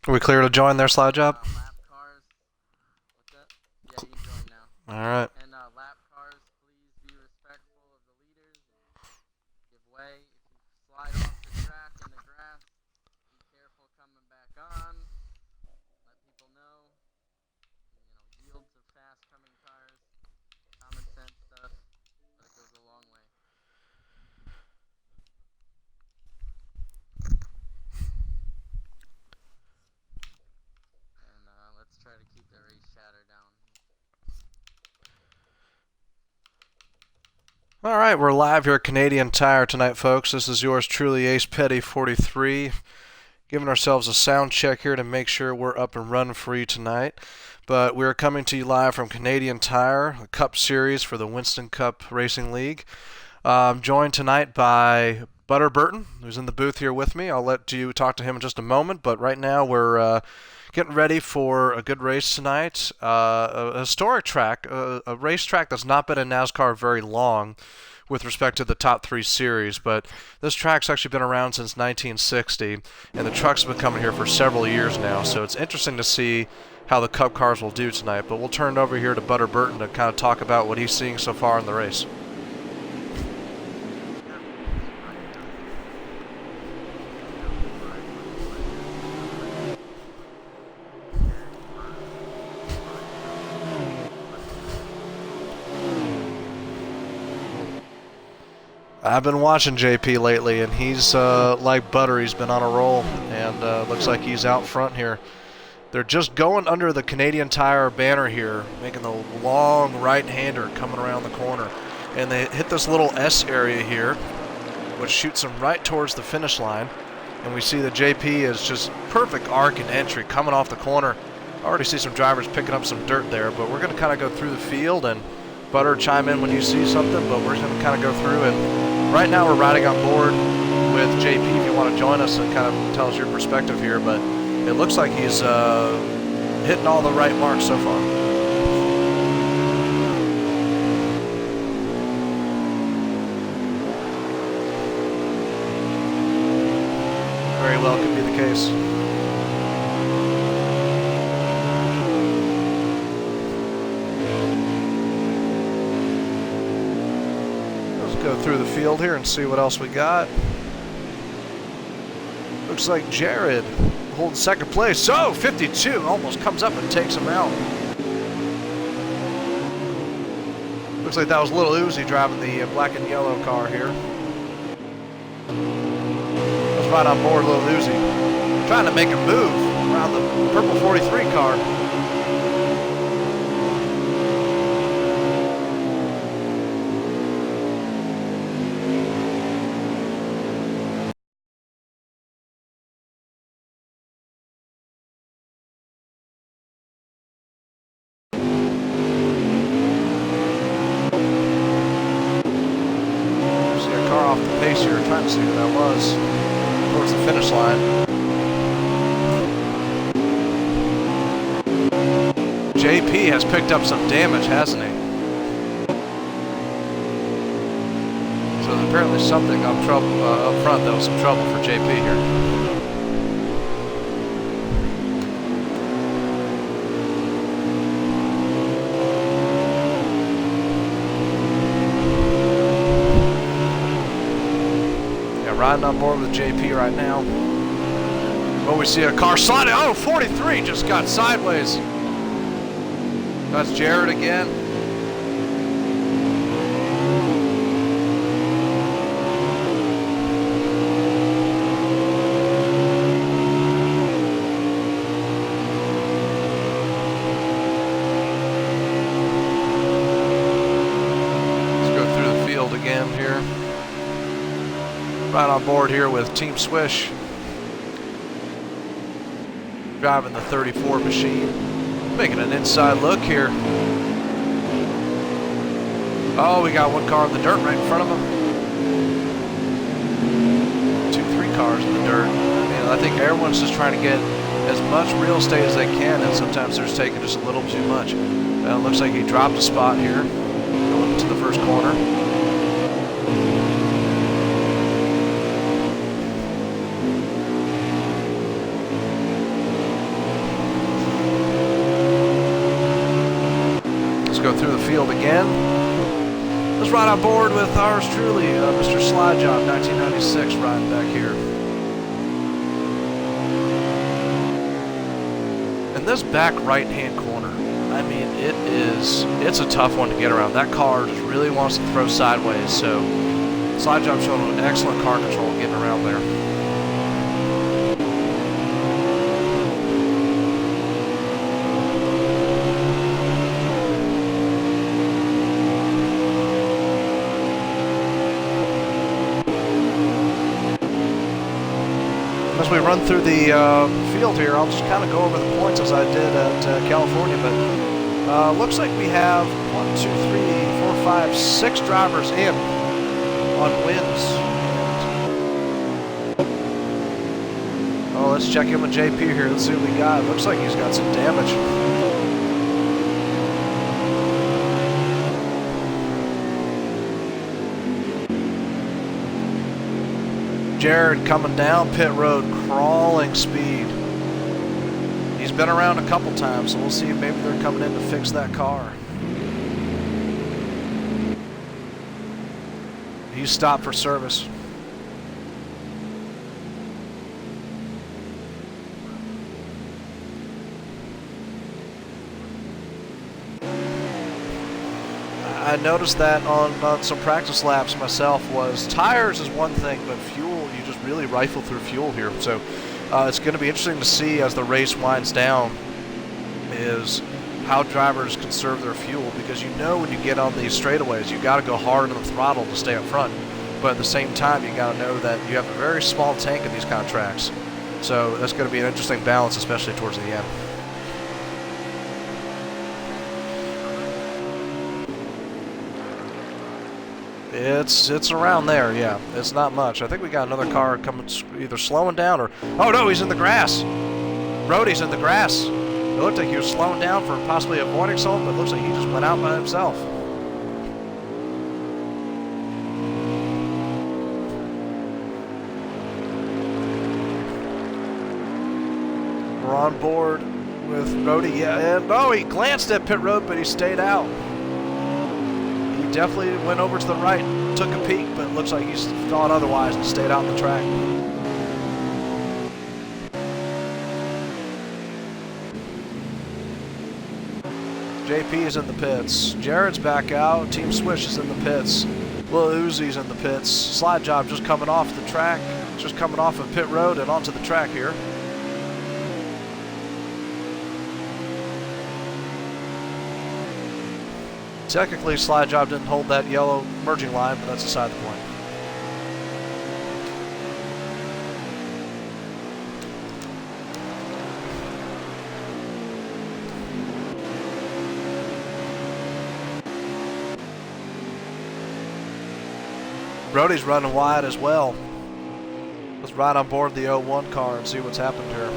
Are we clear to join their slide job? Lap cars. What's that? Yeah, you can join now. All right. And lap cars, please be respectful of the leaders and give way. If you slide off the track in the grass, be careful coming back on. Let people know. Yield to fast coming cars. Common sense stuff, but it goes a long way. And let's try to keep the race chatter down. All right, we're live here at Canadian Tire tonight, folks. This is yours truly, Ace Petty 43. Giving ourselves a sound check here to make sure we're up and running for you tonight. But we're coming to you live from Canadian Tire, the Cup Series for the Winston Cup Racing League. I'm joined tonight by Butter Burton, who's in the booth here with me. I'll let you talk to him in just a moment, but right now we're getting ready for a good race tonight. A historic track, a racetrack that's not been in NASCAR very long with respect to the top three series, but this track's actually been around since 1960, and the trucks have been coming here for several years now, so it's interesting to see how the Cup cars will do tonight. But we'll turn it over here to Butter Burton to kind of talk about what he's seeing so far in the race. I've been watching JP lately, and he's like butter. He's been on a roll, and looks like he's out front here. They're just going under the Canadian Tire banner here, making the long right-hander coming around the corner. And they hit this little S area here, which shoots them right towards the finish line. And we see that JP is just perfect arc and entry coming off the corner. I already see some drivers picking up some dirt there, but we're going to kind of go through the field, and Butter, chime in when you see something, but we're going to kind of go through. And right now we're riding on board with JP if you want to join us and kind of tell us your perspective here, but it looks like he's hitting all the right marks so far. Very well could be the case. Go through the field here and see what else we got. Looks like Jared holding second place. So 52 almost comes up and takes him out. Looks like that was Little Uzi driving the black and yellow car here. That's right on board Little Uzi, trying to make a move around the purple 43 car. Trying to see who that was towards the finish line. JP has picked up some damage, hasn't he? So there's apparently something up front that was some trouble for JP here. Riding on board with JP right now. Oh, we see a car sliding. Oh, 43 just got sideways. That's Jared again. Let's go through the board here with Team Swish, driving the 34 machine, making an inside look here. Oh, we got one car in the dirt right in front of him. 2-3 cars in the dirt. I think everyone's just trying to get as much real estate as they can, and sometimes they're just taking just a little too much. It looks like he dropped a spot here, going into the first corner. Let's go through the field again. Let's ride on board with ours truly, Mr. Slide Job 1996, riding back here. And this back right-hand corner, I mean, it's a tough one to get around. That car just really wants to throw sideways, so Slide Job showing an excellent car control getting around there. As we run through the field here, I'll just kind of go over the points as I did at California, but looks like we have 1, 2, 3, 4, 5, 6 drivers in on wins. Oh, let's check in with JP here. Let's see what we got. Looks like he's got some damage. Jared coming down pit road, crawling speed. He's been around a couple times, so we'll see if maybe they're coming in to fix that car. He's stopped for service. I noticed that on some practice laps myself was tires is one thing, but fuel, you just really rifle through fuel here. So it's going to be interesting to see as the race winds down is how drivers conserve their fuel, because you know when you get on these straightaways, you got to go hard on the throttle to stay up front. But at the same time, you got to know that you have a very small tank in these kind of tracks. So that's going to be an interesting balance, especially towards the end. It's around there, yeah. It's not much. I think we got another car coming, either slowing down or... Oh, no, he's in the grass. Brody's in the grass. It looked like he was slowing down for possibly avoiding someone, but it looks like he just went out by himself. We're on board with Brody, yeah. And, oh, he glanced at pit road, but he stayed out. Definitely went over to the right, took a peek, but it looks like he's thought otherwise and stayed out on the track. JP is in the pits. Jared's back out. Team Swish is in the pits. Lil Uzi's in the pits. Slide Job just coming off the track, just coming off of pit road and onto the track here. Technically, Slide Job didn't hold that yellow merging line, but that's beside the point. Brody's running wide as well. Let's ride on board the 01 car and see what's happened here.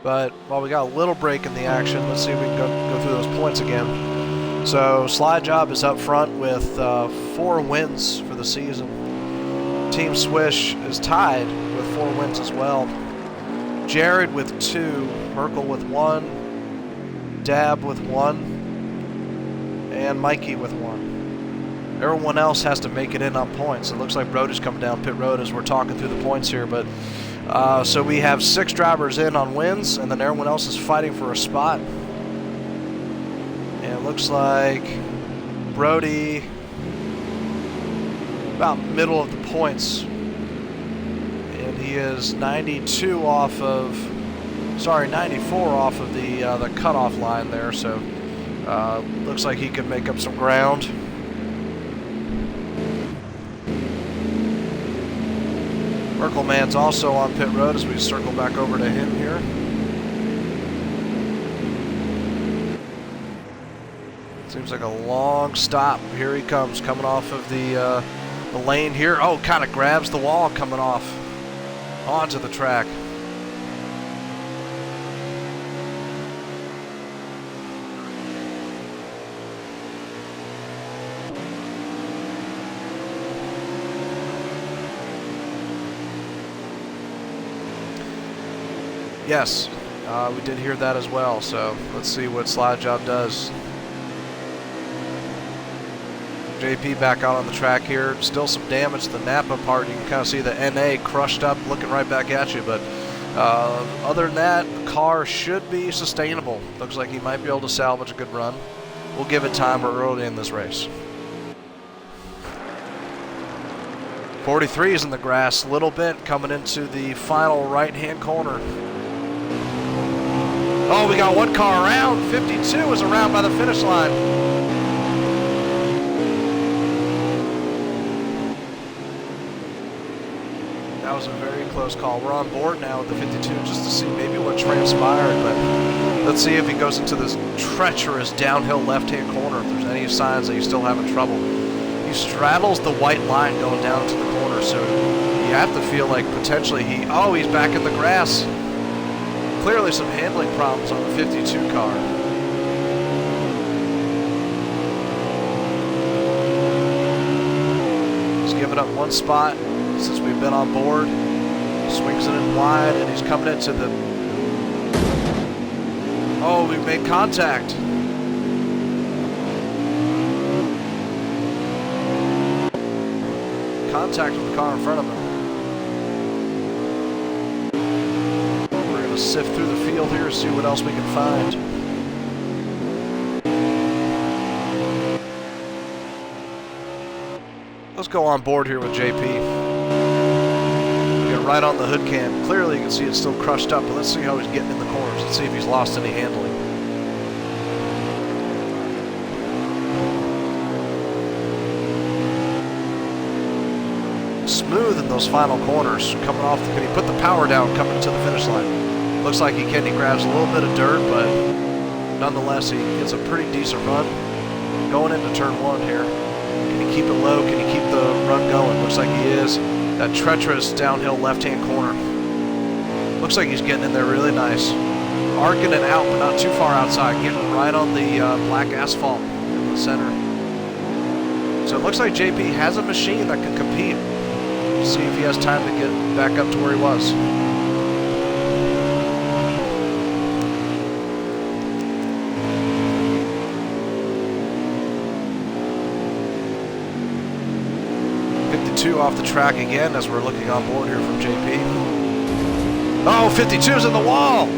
But while we got a little break in the action, let's see if we can go through those points again. So Slide Job is up front with 4 wins for the season. Team Swish is tied with 4 wins as well. Jared with 2, Merkel with 1, Dab with 1, and Mikey with 1. Everyone else has to make it in on points. It looks like Brody's coming down pit road as we're talking through the points here, but so we have 6 drivers in on wins, and then everyone else is fighting for a spot. And it looks like Brody about middle of the points, and he is 92 off of, sorry, 94 off of the cutoff line there. So Looks like he can make up some ground. Merkelman's also on pit road as we circle back over to him here. Seems like a long stop. Here he comes, coming off of the lane here. Oh, kind of grabs the wall coming off onto the track. Yes, we did hear that as well, so let's see what Slide Job does. JP back out on the track here. Still some damage to the Napa part. You can kind of see the NA crushed up, looking right back at you. But other than that, the car should be sustainable. Looks like he might be able to salvage a good run. We'll give it time. We're early in this race. 43 is in the grass a little bit, coming into the final right-hand corner. Oh, we got one car around. 52 is around by the finish line. That was a very close call. We're on board now with the 52 just to see maybe what transpired, but let's see if he goes into this treacherous downhill left-hand corner, if there's any signs that he's still having trouble. He straddles the white line going down to the corner, so you have to feel like potentially he's back in the grass. Clearly some handling problems on the 52 car. He's given up one spot since we've been on board. He swings it in wide and he's coming into the... Oh, we've made contact. Contact with the car in front of him. We're going to sift through the field here, see what else we can find. Let's go on board here with JP. Right on the hood cam. Clearly you can see it's still crushed up, but let's see how he's getting in the corners. Let's see if he's lost any handling. Smooth in those final corners. Coming off, can he put the power down coming to the finish line? Looks like he can. He grabs a little bit of dirt, but nonetheless he gets a pretty decent run. Going into turn one here. Can he keep it low? Can he keep the run going? Looks like he is. That treacherous downhill left-hand corner. Looks like he's getting in there really nice. Arcing it out, but not too far outside. Getting right on the black asphalt in the center. So it looks like JP has a machine that can compete. Let's see if he has time to get back up to where he was. Off the track again as we're looking on board here from JP. Oh, 52's in the wall!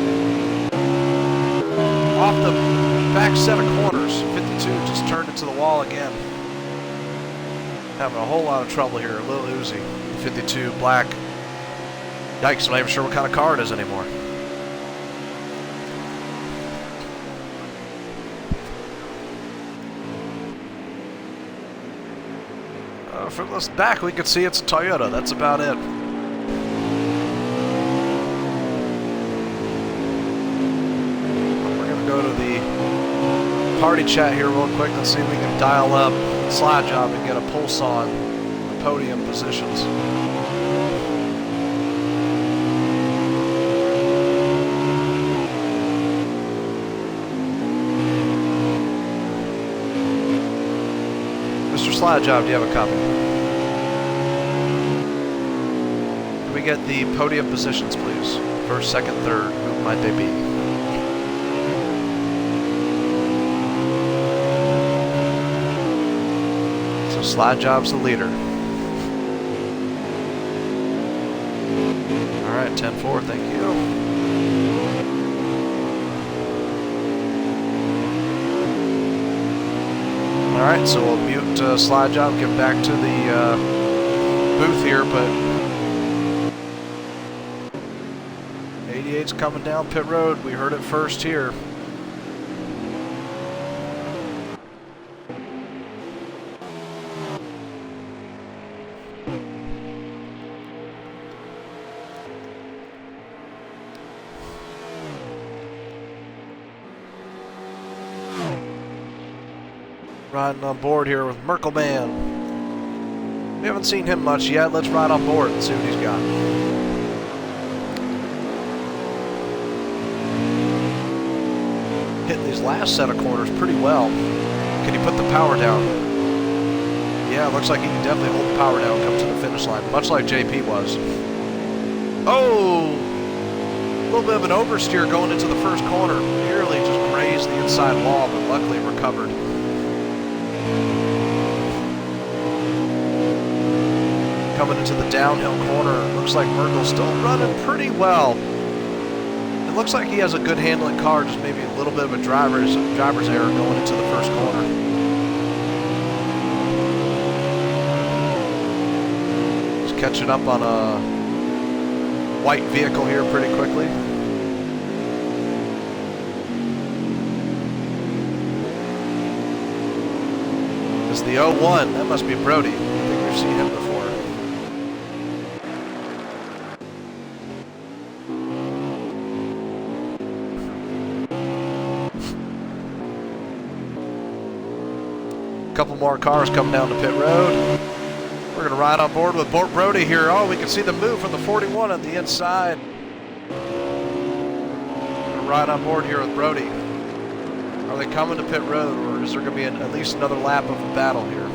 Off the back set of corners. 52 just turned into the wall again. Having a whole lot of trouble here. A little Uzi. 52 black. Yikes, I'm not even sure what kind of car it is anymore. From this back, we can see it's a Toyota. That's about it. We're going to go to the party chat here real quick. Let's see if we can dial up Slide Job and get a pulse on the podium positions. Mr. Slide Job, do you have a copy? Can we get the podium positions, please? First, second, third. Who might they be? So Slide Job's the leader. All right, 10-4, thank you. All right, so we'll mute Slide Job, get back to the booth here, but 88's coming down pit road. We heard it first here. Riding on board here with Merkelman. We haven't seen him much yet. Let's ride on board and see what he's got. Hitting these last set of corners pretty well. Can he put the power down? Yeah, looks like he can definitely hold the power down and come to the finish line, much like JP was. Oh! A little bit of an oversteer going into the first corner. Nearly just grazed the inside wall, but luckily recovered. Coming into the downhill corner, looks like Merkel's still running pretty well. It looks like he has a good handling car, just maybe a little bit of a driver's error going into the first corner. He's catching up on a white vehicle here pretty quickly. It's the 01, that must be Brody. I think we've seen him before. Couple more cars coming down the pit road. We're going to ride on board with Brody here. Oh, we can see the move from the 41 on the inside. We're going to ride on board here with Brody. Are they coming to pit road, or is there going to be at least another lap of a battle here?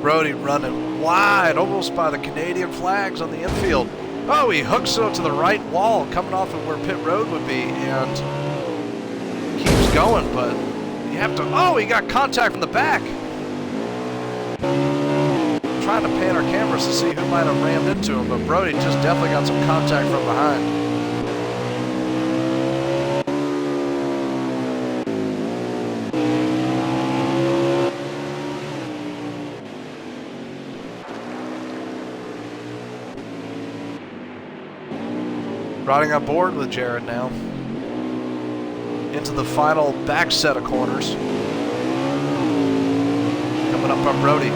Brody running wide, almost by the Canadian flags on the infield. Oh, he hooks it to the right wall, coming off of where pit road would be, and keeps going, but you have to, oh, he got contact from the back. I'm trying to pan our cameras to see who might have rammed into him, but Brody just definitely got some contact from behind. Riding on board with Jared now. Into the final back set of corners. Coming up on Brody.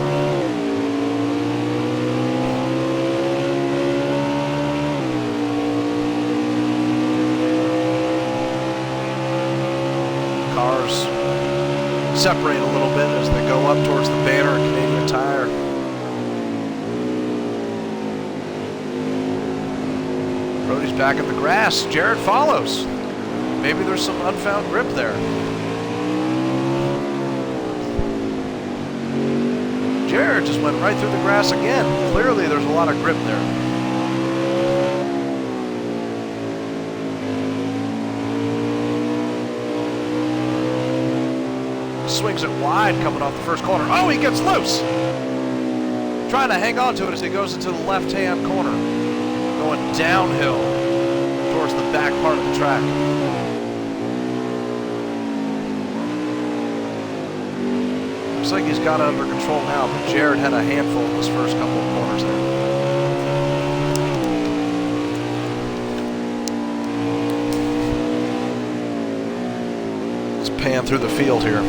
Cars separate a little bit as they go up towards the banner of Canadian Tire. Brody's back in the grass. Jared follows. Maybe there's some unfound grip there. Jared just went right through the grass again. Clearly there's a lot of grip there. Swings it wide coming off the first corner. Oh, he gets loose! Trying to hang on to it as he goes into the left-hand corner. Going downhill towards the back part of the track. Looks like he's got it under control now, but Jared had a handful in his first couple of corners there. Let's pan through the field here.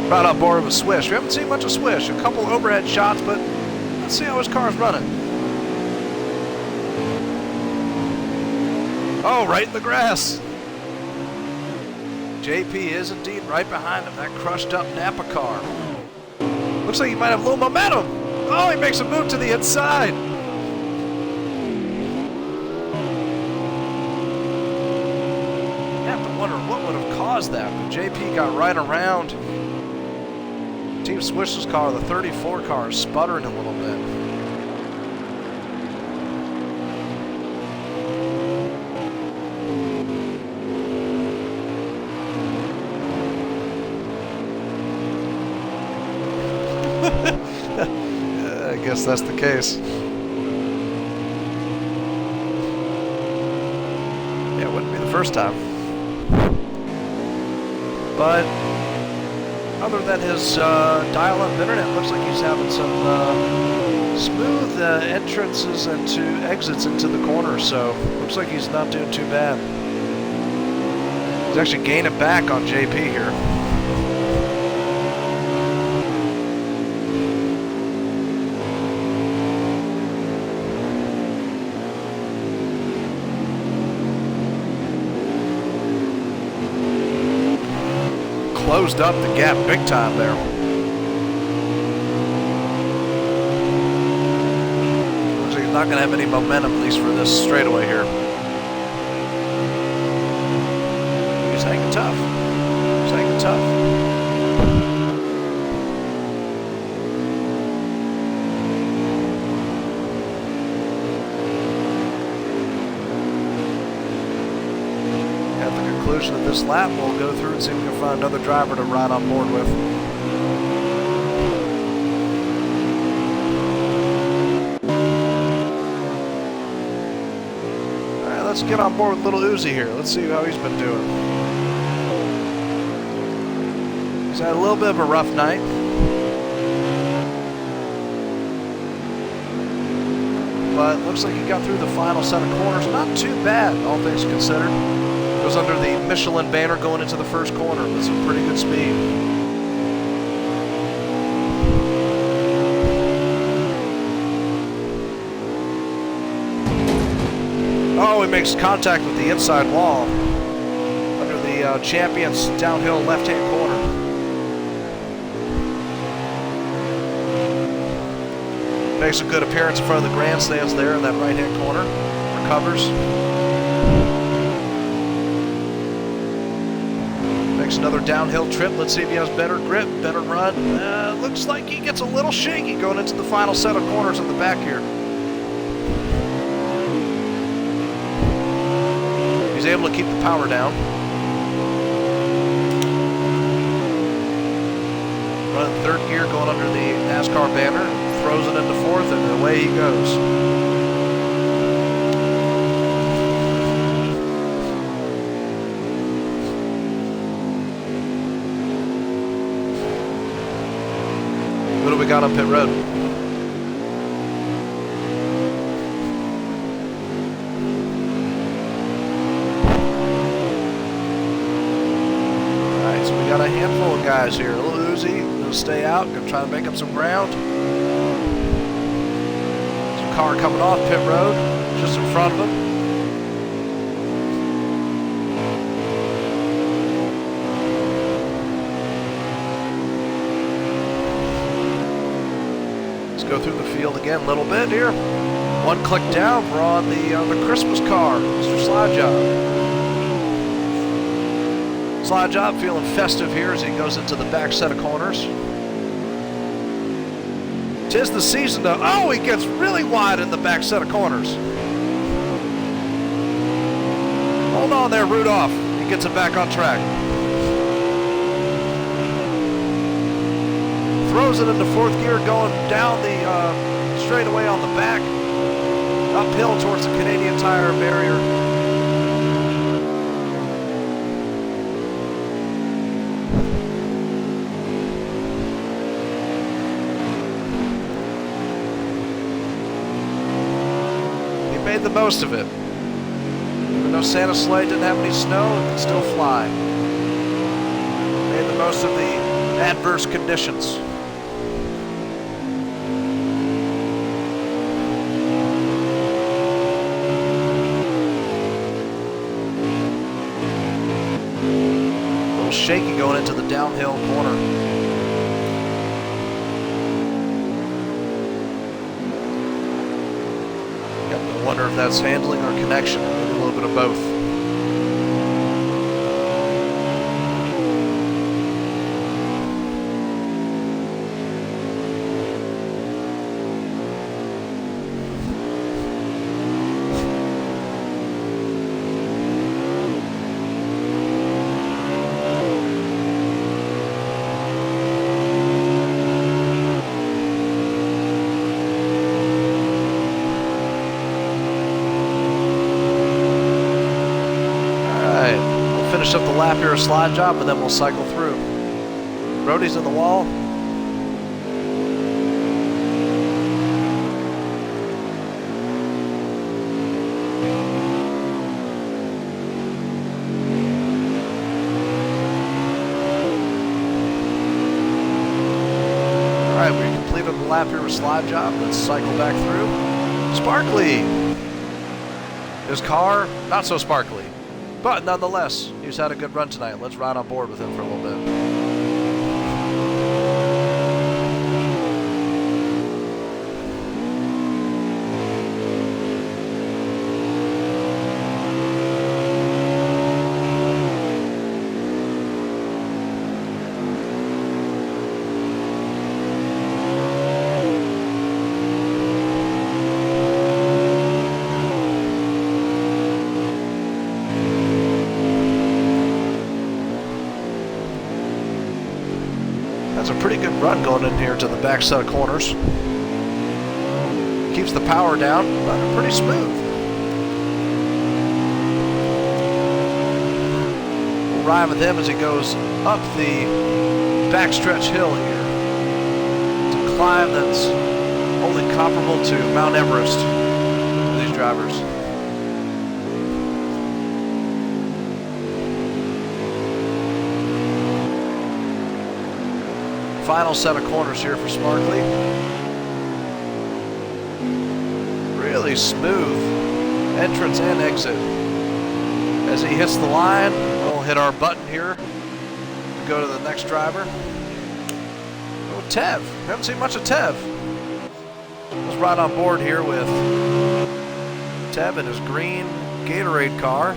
Right on board with Swish. We haven't seen much of Swish. A couple overhead shots, but let's see how his car's running. Oh, right in the grass. JP is indeed right behind him, that crushed up Napa car. Looks like he might have a little momentum. Oh, he makes a move to the inside. You have to wonder what would have caused that, but JP got right around. Team Swish's car, the 34 car, is sputtering a little bit. I guess that's the case. Yeah, it wouldn't be the first time. But other than his dial-up internet, looks like he's having some smooth entrances and exits into the corner, so looks like he's not doing too bad. He's actually gaining back on JP here. closed up the gap big time there. Looks like he's not going to have any momentum, at least for this straightaway here. He's hanging tough. He's hanging tough. Conclusion of this lap, we'll go through and see if we can find another driver to ride on board with. Alright, let's get on board with little Uzi here. Let's see how he's been doing. He's had a little bit of a rough night. But looks like he got through the final set of corners. Not too bad, all things considered. Goes under the Michelin banner going into the first corner with some pretty good speed. Oh, he makes contact with the inside wall under the champion's downhill left-hand corner. Makes a good appearance in front of the grandstands there in that right-hand corner. Recovers. Makes another downhill trip. Let's see if he has better grip, better run. Looks like he gets a little shaky going into the final set of corners in the back here. He's able to keep the power down. Running third gear, going under the NASCAR banner. Throws it into fourth, and away he goes. What do we got on pit road? Alright, so we got a handful of guys here. Little Uzi, gonna stay out, gonna try to make up some ground. Some car coming off pit road, just in front of him. Go through the field again a little bit here. One click down, we're on the Christmas car, Mr. Slide Job. Slide Job feeling festive here as he goes into the back set of corners. Tis the season though. Oh, he gets really wide in the back set of corners. Hold on there, Rudolph. He gets it back on track. Throws it into fourth gear, going down the straightaway on the back, uphill towards the Canadian Tire barrier. He made the most of it. Even though Santa Sleigh didn't have any snow, it could still fly. Made the most of the adverse conditions. Shaky going into the downhill corner. Got to wonder if that's handling or connection, maybe a little bit of both. Finish up the lap here, a slide job, and then we'll cycle through. Brody's in the wall. Alright, we completed the lap here with slide job. Let's cycle back through. Sparkly! His car, not so sparkly. But nonetheless, he's had a good run tonight. Let's ride on board with him for a little bit. run going in here to the back set of corners. Keeps the power down, but pretty smooth. We'll ride with him as he goes up the backstretch hill here. It's a climb that's only comparable to Mount Everest for these drivers. Final set of corners here for Sparkley. Really smooth entrance and exit. As he hits the line, we'll hit our button here to go to the next driver. Oh, Tev. Haven't seen much of Tev. Let's ride on board here with Tev in his green Gatorade car.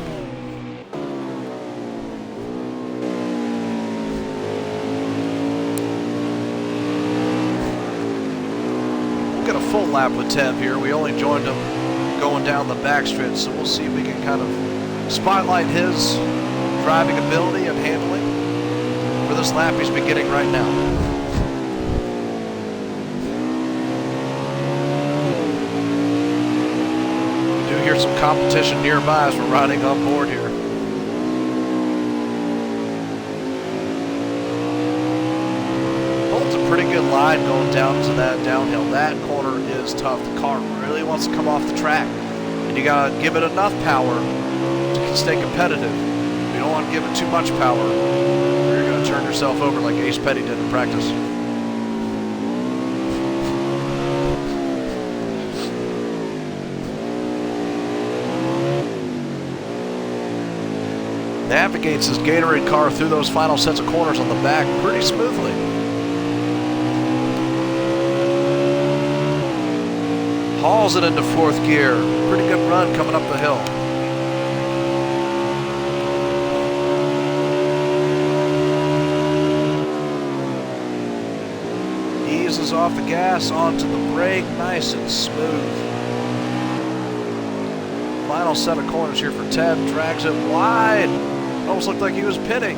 Get a full lap with Tev here. We only joined him going down the backstretch, so we'll see if we can kind of spotlight his driving ability and handling for this lap he's beginning right now. We do hear some competition nearby as we're riding on board here. Pretty good line going down to that downhill. That corner is tough. The car really wants to come off the track, and you gotta give it enough power to stay competitive. You don't want to give it too much power, or you're gonna turn yourself over like Ace Petty did in practice. Navigates his Gatorade car through those final sets of corners on the back pretty smoothly. Hauls it into fourth gear. Pretty good run coming up the hill. Eases off the gas onto the brake, nice and smooth. Final set of corners here for Tev. Drags it wide. Almost looked like he was pitting.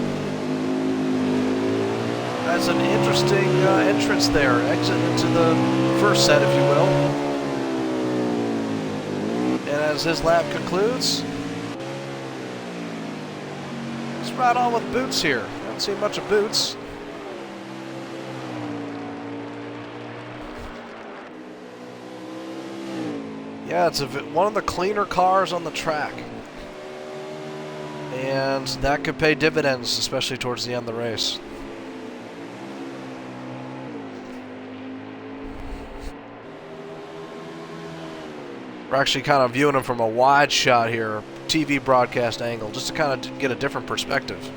That's an interesting entrance there. Exit into the first set, if you will. As his lap concludes, let's ride on with Boots here. Haven't seen much of Boots. Yeah, it's one of the cleaner cars on the track, and that could pay dividends, especially towards the end of the race. We're actually kind of viewing him from a wide shot here, TV broadcast angle, just to kind of get a different perspective.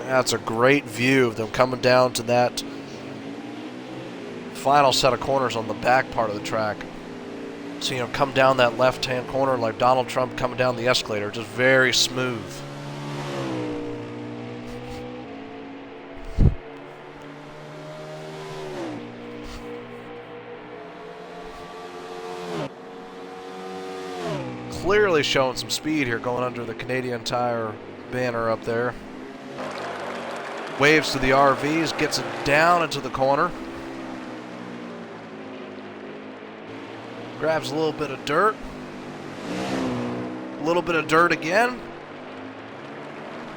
That's a great view of them coming down to that final set of corners on the back part of the track. So, come down that left-hand corner like Donald Trump coming down the escalator, just very smooth. Clearly showing some speed here going under the Canadian Tire banner up there. Waves to the RVs, gets it down into the corner. Grabs a little bit of dirt. A little bit of dirt again.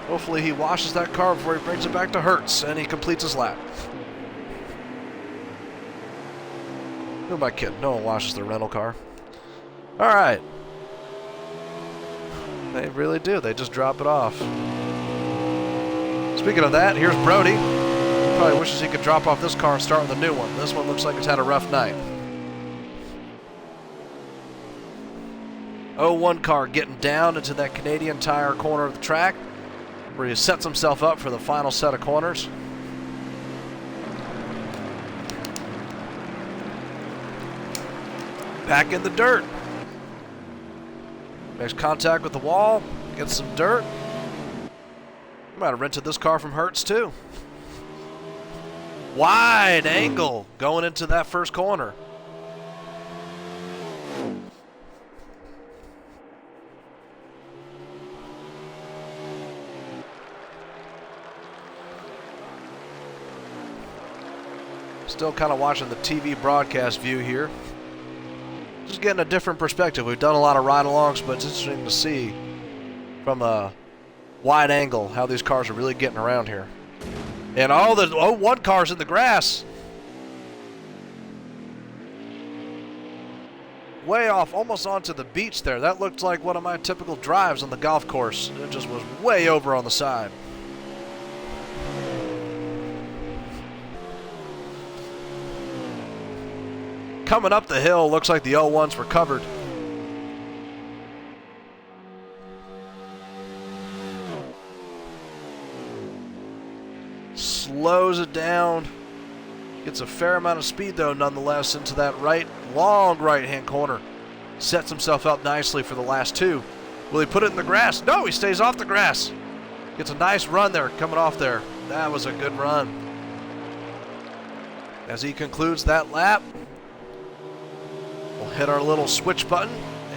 Hopefully he washes that car before he brings it back to Hertz and he completes his lap. Who am I kidding? No one washes their rental car. Alright. They really do. They just drop it off. Speaking of that, here's Brody. Probably wishes he could drop off this car and start with a new one. This one looks like it's had a rough night. 01 car getting down into that Canadian Tire corner of the track where he sets himself up for the final set of corners. Back in the dirt. Makes contact with the wall, gets some dirt. Might have rented this car from Hertz too. Wide angle going into that first corner. Still kind of watching the TV broadcast view here. Just getting a different perspective. We've done a lot of ride-alongs, but it's interesting to see from a wide angle how these cars are really getting around here. And one car's in the grass. Way off, almost onto the beach there. That looked like one of my typical drives on the golf course. It just was way over on the side. Coming up the hill, looks like the L1s were covered. Slows it down. Gets a fair amount of speed, though, nonetheless, into that long right-hand corner. Sets himself up nicely for the last two. Will he put it in the grass? No, he stays off the grass. Gets a nice run there, coming off there. That was a good run. As he concludes that lap, we'll hit our little switch button,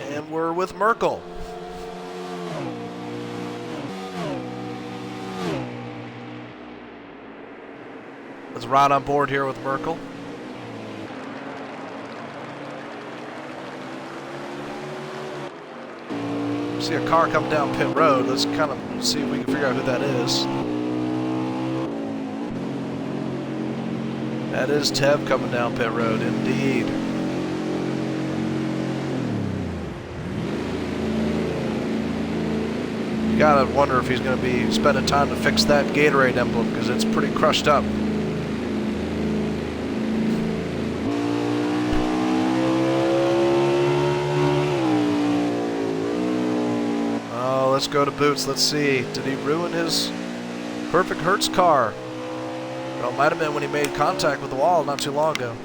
and we're with Merkel. Let's ride on board here with Merkel. See a car coming down pit road. Let's kind of see if we can figure out who that is. That is Tev coming down pit road, indeed. You gotta wonder if he's going to be spending time to fix that Gatorade emblem, because it's pretty crushed up. Let's go to Boots. Let's see. Did he ruin his Perfect Hertz car? Well, it might have been when he made contact with the wall not too long ago.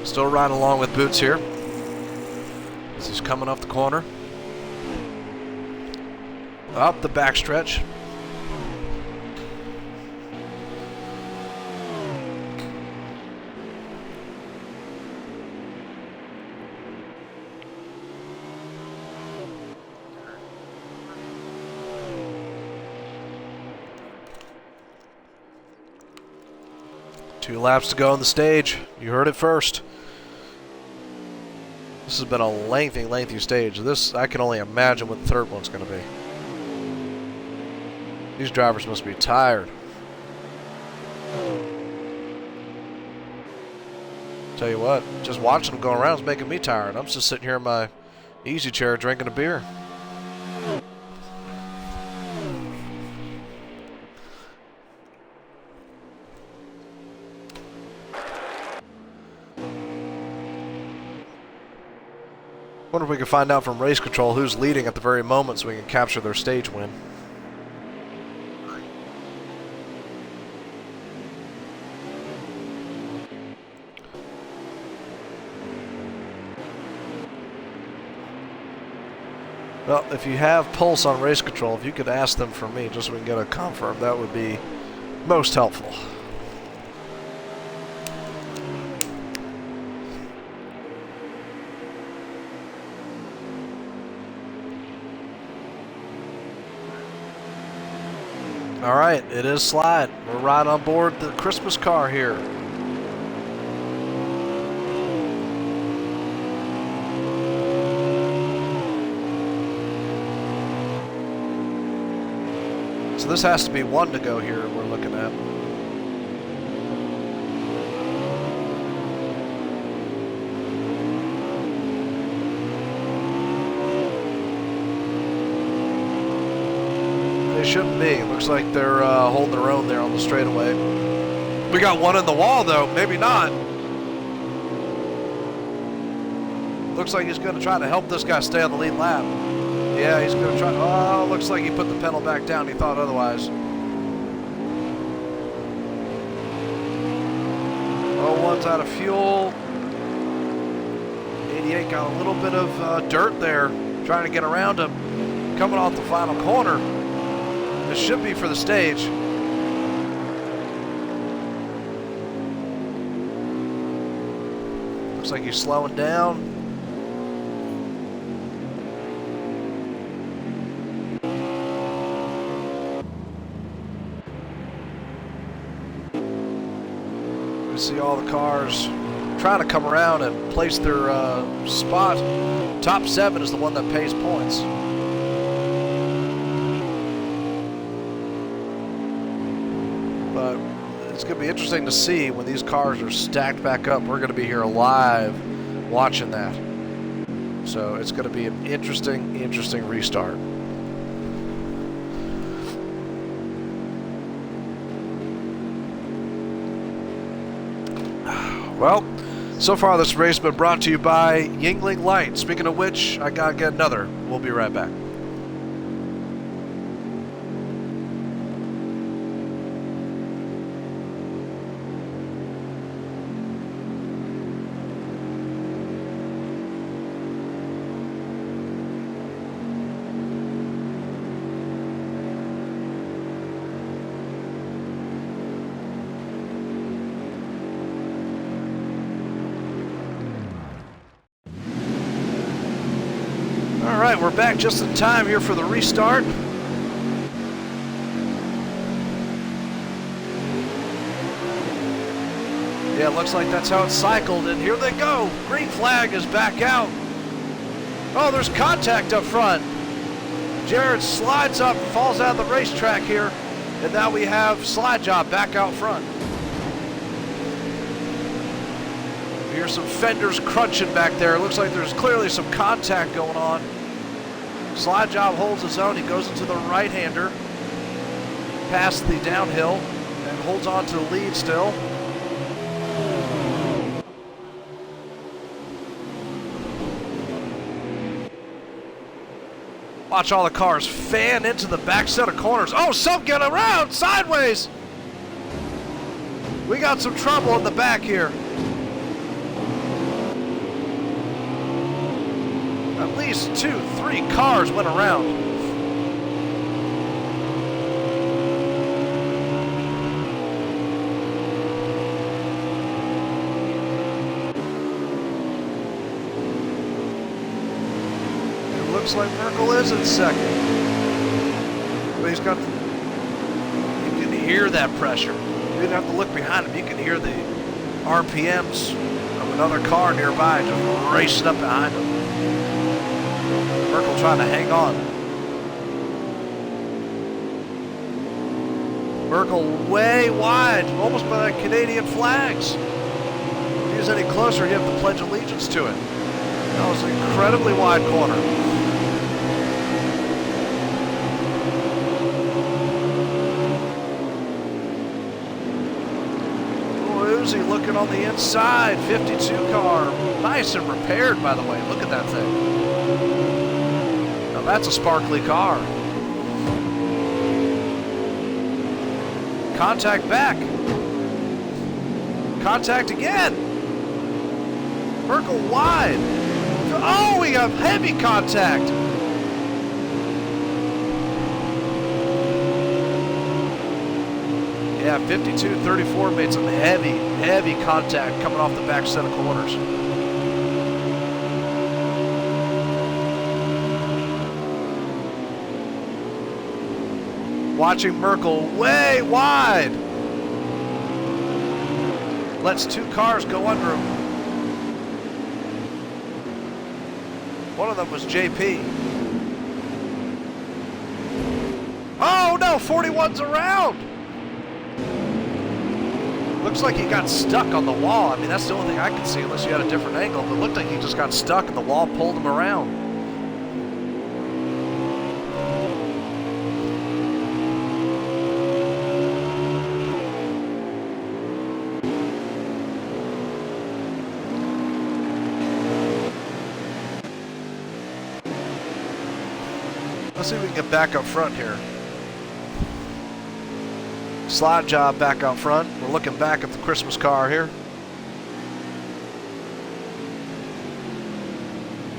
Still riding along with Boots here as he's coming off the corner. Up the backstretch. Two laps to go on the stage. You heard it first. This has been a lengthy stage. This, I can only imagine what the third one's going to be. These drivers must be tired. Tell you what, just watching them go around is making me tired. I'm just sitting here in my easy chair drinking a beer. Wonder if we can find out from race control who's leading at the very moment so we can capture their stage win. Well, if you have pulse on race control, if you could ask them for me just so we can get a confirm, that would be most helpful. All right, it is Slide. We're right on board the Christmas car here. So this has to be one to go here we're looking at. They shouldn't be. It looks like they're holding their own there on the straightaway. We got one in the wall, though. Maybe not. Looks like he's going to try to help this guy stay on the lead lap. Yeah, he's going to try. Oh, looks like he put the pedal back down. He thought otherwise. Oh, one's out of fuel. 88 got a little bit of dirt there, trying to get around him. Coming off the final corner. This should be for the stage. Looks like he's slowing down. We see all the cars trying to come around and place their spot. Top 7 is the one that pays points. But it's going to be interesting to see when these cars are stacked back up. We're going to be here live watching that. So it's going to be an interesting restart. Well, so far this race has been brought to you by Yingling Light. Speaking of which, I gotta get another. We'll be right back. All right, we're back just in time here for the restart. Yeah, it looks like that's how it cycled, and here they go. Green flag is back out. Oh, there's contact up front. Jared slides up, falls out of the racetrack here, and now we have Slide Job back out front. We hear some fenders crunching back there. It looks like there's clearly some contact going on. Slide Job holds his own. He goes into the right-hander, past the downhill, and holds on to the lead still. Watch all the cars fan into the back set of corners. Oh, some get around sideways. We got some trouble in the back here. At least 2-3 cars went around. It looks like Merkel is in second. But he's got, you can hear that pressure. You didn't have to look behind him. You can hear the RPMs of another car nearby just racing up behind him. Merkel trying to hang on. Merkel way wide, almost by the Canadian flags. If he was any closer, you have to pledge allegiance to it. That was an incredibly wide corner. Uzi looking on the inside, 52 car. Nice and repaired, by the way. Look at that thing. Now that's a sparkly car. Contact back. Contact again. Merkel wide. Oh, we have heavy contact. Yeah, 52-34 made some heavy contact coming off the back set of corners. Watching Merkel way wide. Lets 2 cars go under him. One of them was JP. Oh no, 41's around. Looks like he got stuck on the wall. I mean, that's the only thing I can see unless you had a different angle. But it looked like he just got stuck and the wall pulled him around. Let's see if we can get back up front here. Slide Job back out front. We're looking back at the Christmas car here.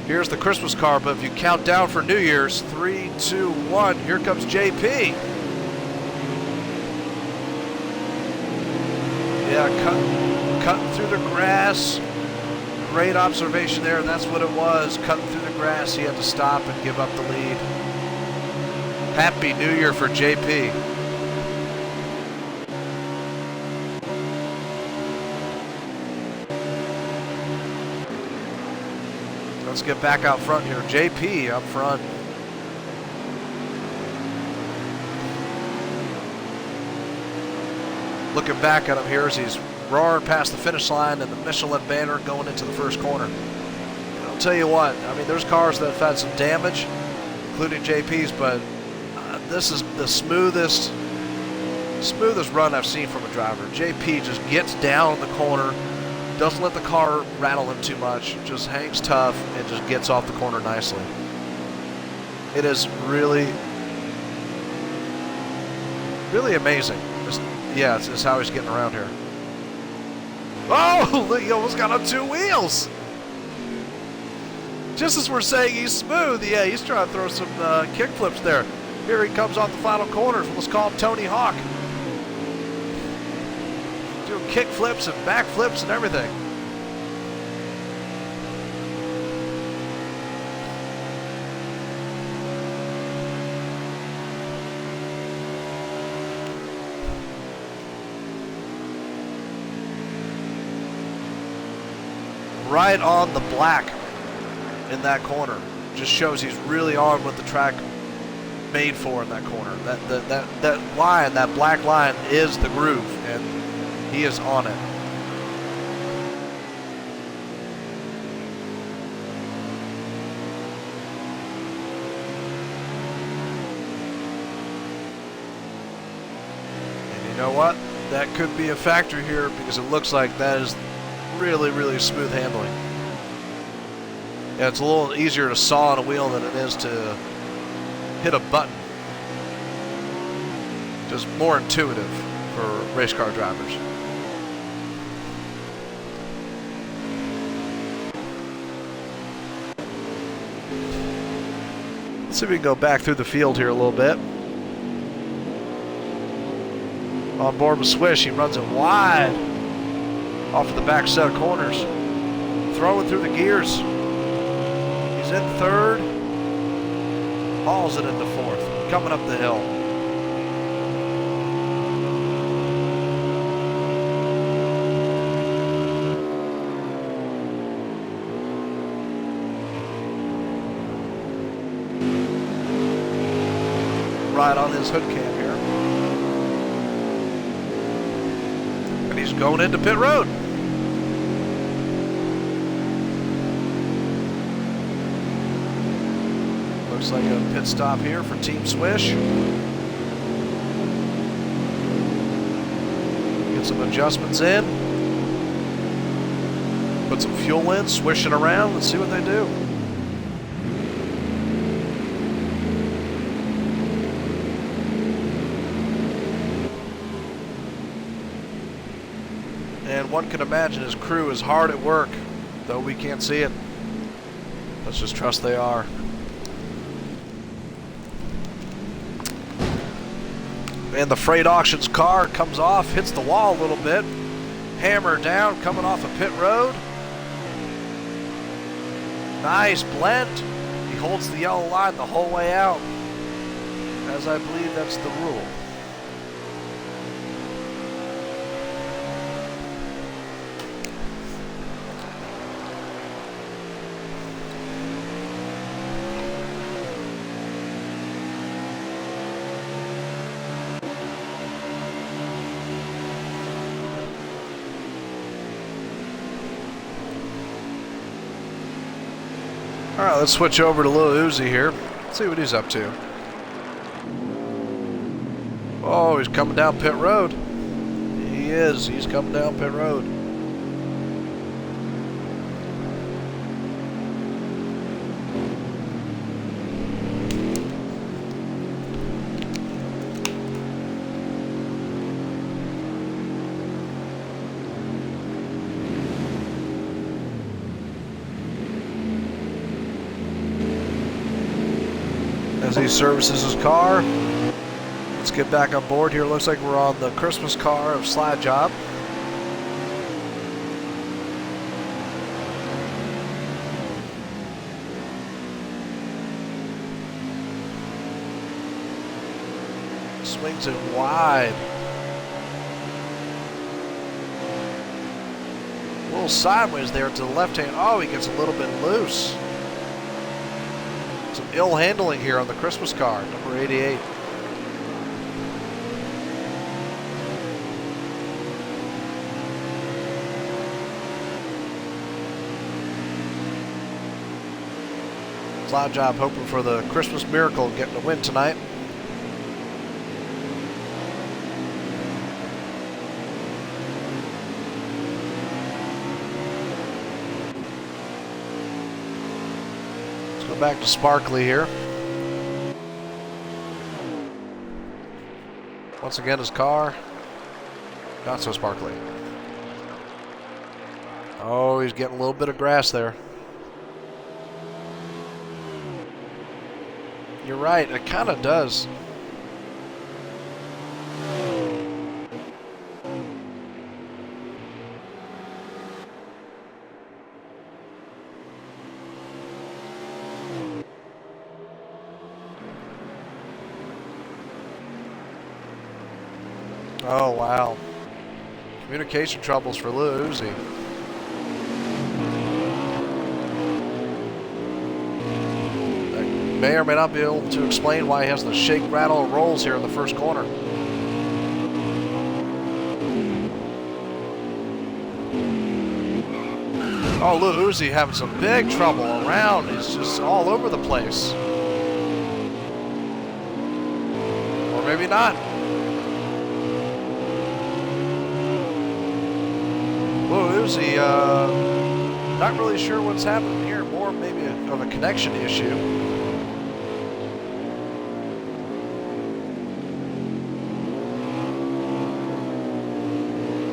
Here's the Christmas car, but if you count down for New Year's, 3, 2, 1, here comes JP. Yeah, cutting through the grass. Great observation there, and that's what it was. Cutting through the grass, he had to stop and give up the lead. Happy New Year for JP. Let's get back out front here. JP up front. Looking back at him here as he's roaring past the finish line and the Michelin banner going into the first corner. And I'll tell you what, I mean, there's cars that have had some damage, including JP's, but this is the smoothest run I've seen from a driver. JP just gets down in the corner, doesn't let the car rattle him too much, just hangs tough and just gets off the corner nicely. It is really, really amazing. It's how he's getting around here. Oh, he almost got on two wheels. Just as we're saying he's smooth, yeah, he's trying to throw some kick flips there. Here he comes off the final corners. Let's call him Tony Hawk. Doing kick flips and back flips and everything. Right on the black in that corner. Just shows he's really on what the track made for in that corner. That line, that black line is the groove, and he is on it. And you know what? That could be a factor here because it looks like that is really, really smooth handling. Yeah, it's a little easier to saw on a wheel than it is to hit a button. Just more intuitive for race car drivers. Let's see if we can go back through the field here a little bit. On board with Swish, he runs it wide off of the back set of corners. Throwing through the gears. He's in third. Hauls it into fourth. Coming up the hill. Right on his hood cam here. And he's going into pit road. Looks like a pit stop here for Team Swish. Get some adjustments in. Put some fuel in, swishing around. Let's see what they do. And one can imagine his crew is hard at work, though we can't see it. Let's just trust they are. And the freight auctions car comes off, hits the wall a little bit. Hammer down, coming off a pit road. Nice blend. He holds the yellow line the whole way out, as I believe that's the rule. All right, let's switch over to Lil Uzi here. Let's see what he's up to. Oh, he's coming down pit road. He is. He's coming down pit road. as he services his car. Let's get back on board here. Looks like we're on the Christmas car of Slide Job. Swings it wide. A little sideways there to the left hand. Oh, he gets a little bit loose. Some ill handling here on the Christmas car, number 88. Slide Job hoping for the Christmas miracle, getting a win tonight. Back to Sparkley here. Once again, his car, not so sparkly. Oh, he's getting a little bit of grass there. You're right, it kind of does. Oh, wow. Communication troubles for Lil Uzi. That may or may not be able to explain why he has the shake, rattle, and rolls here in the first corner. Oh, Lil Uzi having some big trouble around. He's just all over the place. Or maybe not. Lil Uzi, not really sure what's happening here. More maybe of a connection issue.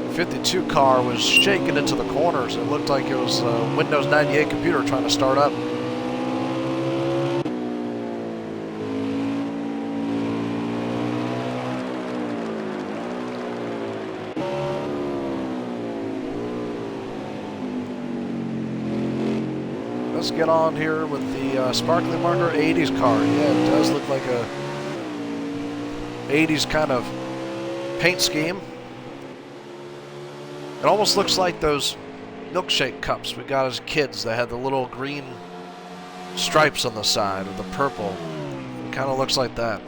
The 52 car was shaking into the corners. It looked like it was a Windows 98 computer trying to start up. Let's get on here with the sparkly marker 80s car. Yeah, it does look like a 80s kind of paint scheme. It almost looks like those milkshake cups we got as kids that had the little green stripes on the side of the purple. It kind of looks like that.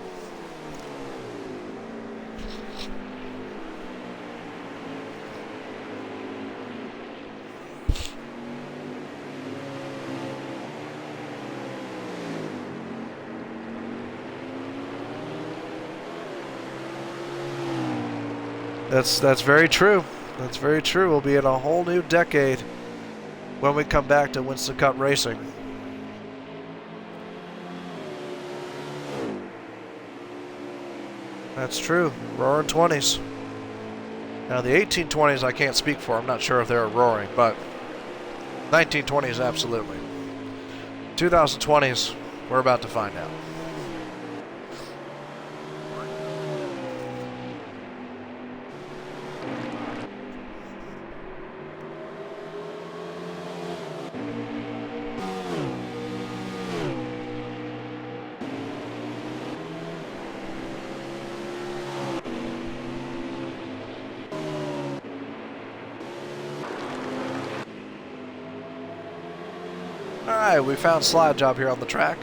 That's very true. That's very true. We'll be in a whole new decade when we come back to Winston Cup racing. That's true. Roaring 20s. Now the 1820s I can't speak for. I'm not sure if they're roaring, but 1920s absolutely. 2020s we're about to find out. Alright, we found Slide Job here on the track.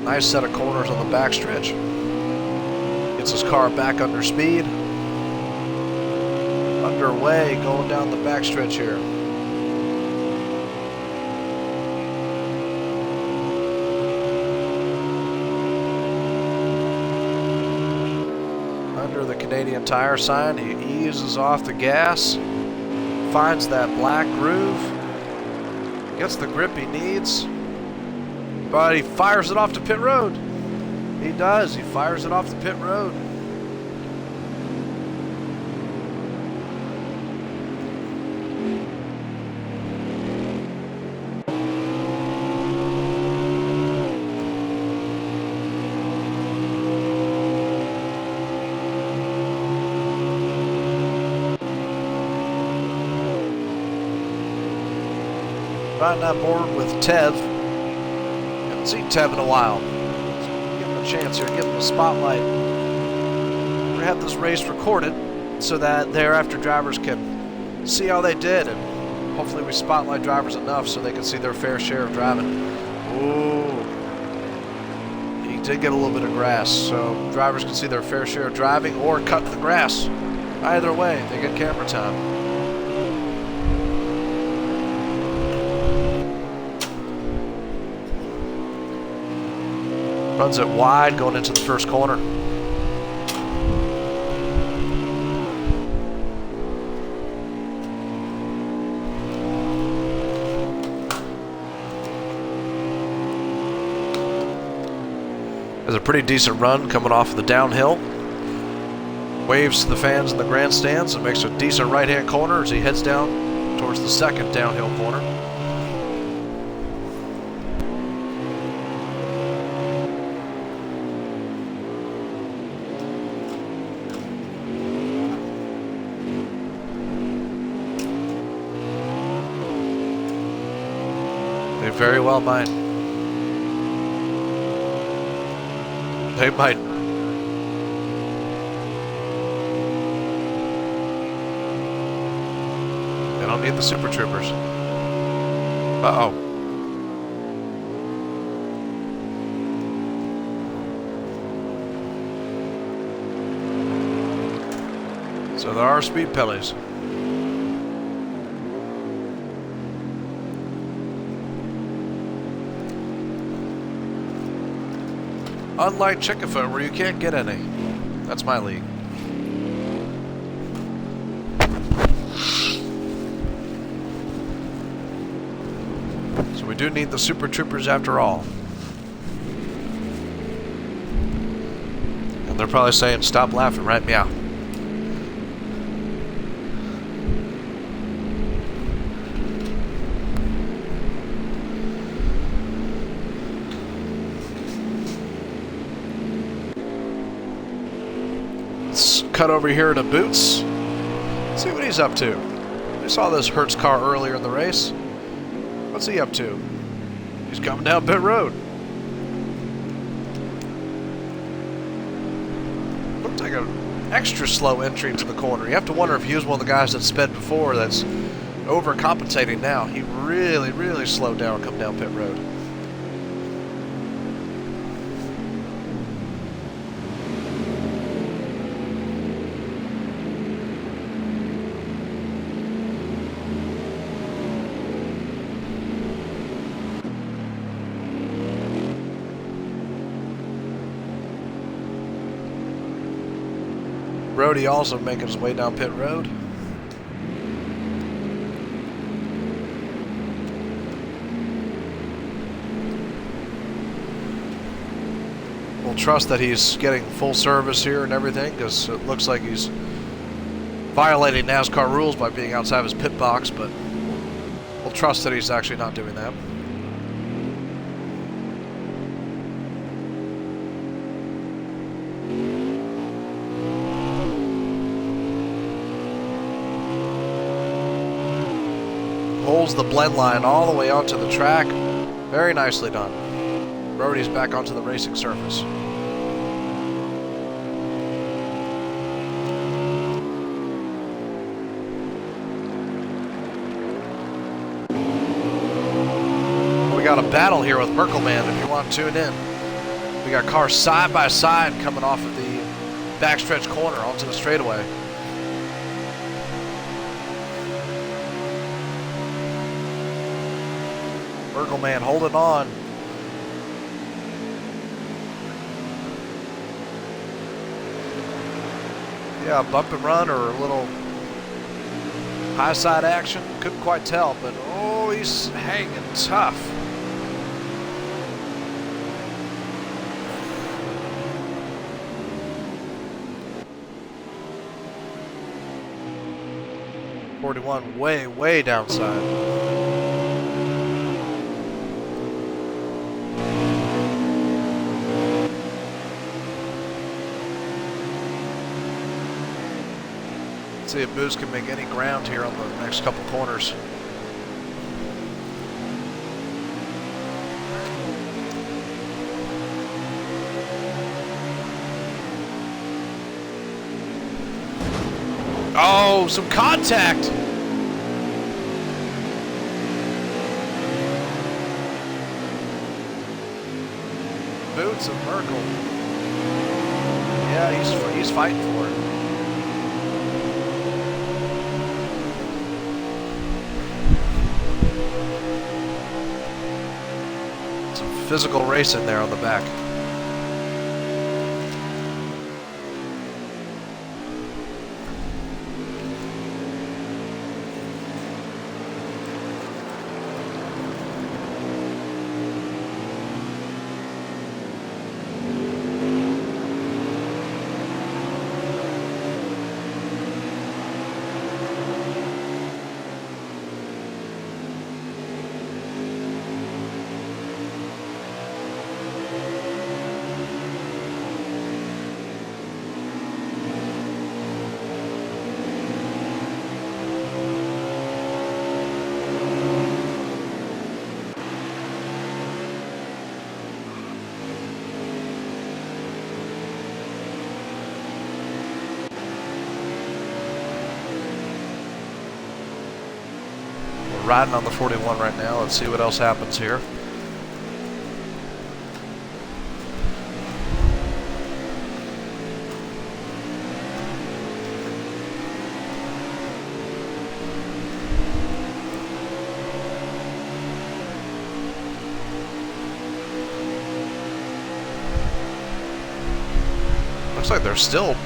Nice set of corners on the backstretch. Gets his car back under speed. Underway, going down the backstretch here. Canadian Tire sign. He eases off the gas, finds that black groove, gets the grip he needs, but he fires it off to pit road. He does. He fires it off the pit road. Riding on board with Tev. Haven't seen Tev in a while. Give him a chance here, give him a spotlight. We're going to have this race recorded so that thereafter drivers can see how they did, and hopefully we spotlight drivers enough so they can see their fair share of driving. Ooh. He did get a little bit of grass, so drivers can see their fair share of driving or cut the grass. Either way, they get camera time. Runs it wide going into the first corner. Has a pretty decent run coming off of the downhill. Waves to the fans in the grandstands and makes a decent right-hand corner as he heads down towards the second downhill corner. They very well might. They might. They don't need the Super Troopers. Uh-oh. So there are speed penalties. Unlike Chickafoot, where you can't get any. That's my league. So we do need the Super Troopers after all. And they're probably saying, stop laughing, right? Meow. Cut over here to Boots. Let's see what he's up to. We saw this Hertz car earlier in the race. What's he up to? He's coming down pit road. Looks like an extra slow entry into the corner. You have to wonder if he was one of the guys that sped before that's overcompensating now. He really, really slowed down coming down pit road. Brody also making his way down pit road. We'll trust that he's getting full service here and everything, because it looks like he's violating NASCAR rules by being outside of his pit box, but we'll trust that he's actually not doing that. Holds the blend line all the way onto the track. Very nicely done. Brody's back onto the racing surface. We got a battle here with Merkelman if you want to tune in. We got cars side by side coming off of the backstretch corner onto the straightaway. Merkelman holding on. yeah, bump and run or a little high side action. Couldn't quite tell, but oh, he's hanging tough. '41 way downside. See if Boots can make any ground here on the next couple corners. Oh, some contact. Boots and Merkel. Yeah, he's fighting for it. Physical racing there on the back. Riding on the 41 right now. Let's see what else happens here. Looks like they're still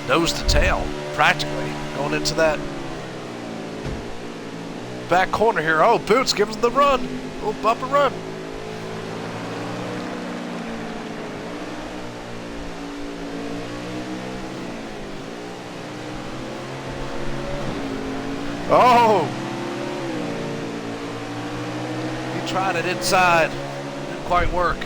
nose to tail, practically, going into that back corner here. Oh, Boots gives him the run. Oh, bump and run. Oh! He tried it inside. Didn't quite work.